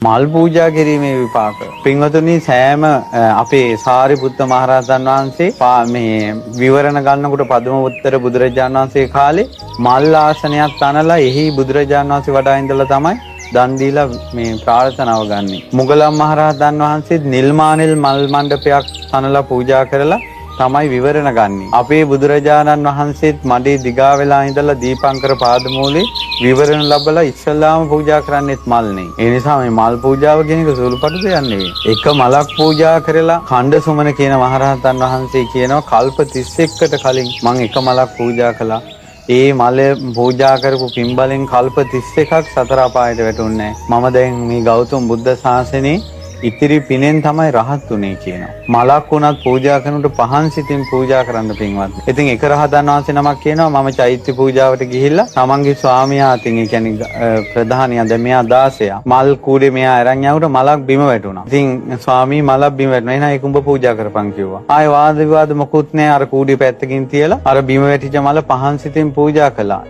මල් පූජා කිරීමේ විපාක. පින්වතුනි සෑම අපේ සාරිපුත්ත මහරහතන් වහන්සේ මේ විවරණ ගන්නකොට පදම උත්තර බුදුරජාණන් වහන්සේ කාලේ මල් ආසනයක් තනලා එහි බුදුරජාණන් වහන්සේ වඩා ඉඳලා තමයි දන් දීලා මේ ප්‍රාර්ථනාව ගන්නෙ. මුගලන් මහරහතන් වහන්සේ නිල්මානිල් මල් මණ්ඩපයක් තනලා පූජා කරලා තමයි විවරණ ගන්නේ. අපේ බුදුරජාණන් වහන්සේත් මඩේ දිගා වෙලා ඉඳලා දීපංකර පාදමූලේ විවරණ ලැබලා ඉස්සල්ලාම පූජා කරන්නේත් මල්නේ. ඒ නිසා මේ මල් පූජාව කියන එක සුළුපටු දෙයක් නෙවෙයි. එක මලක් පූජා කරලා ඛණ්ඩ සුමන කියන මහරහතන් වහන්සේ කියනවා කල්ප 31කට කලින් මම එක මලක් පූජා කළා. ඒ මල පූජා කරපු පින්බලෙන් කල්ප 31ක් සතර අපායට වැටුන්නේ නැහැ. මම දැන් මේ ගෞතම බුද්ධ ශාසනේ ඉතිරි පිනෙන් තමයි රහත් උනේ කියනවා. මලක් වුණත් පූජා කරනකොට පහන් සිතින් පූජා කරන්න පින්වත්. ඉතින් එක රහතන් වහන්සේ නමක් කියනවා මම චෛත්‍ය පූජාවට ගිහිල්ලා තමන්ගේ ස්වාමියා අතින් ඒ කියන්නේ ප්‍රධානියා දැන් මෙයා 16 මල් කූඩේ මෙයා අරන් යනකොට මලක් බිම වැටුණා. ඉතින් ස්වාමී මලක් බිම වැටුණා. එහෙනම් ඒක උඹ පූජා කරපන් කිව්වා. ආයේ වාද විවාද මොකුත් නැහැ. අර කූඩේ පැත්තකින් තියලා අර බිම වැටිච්ච මල පහන් සිතින් පූජා කළා.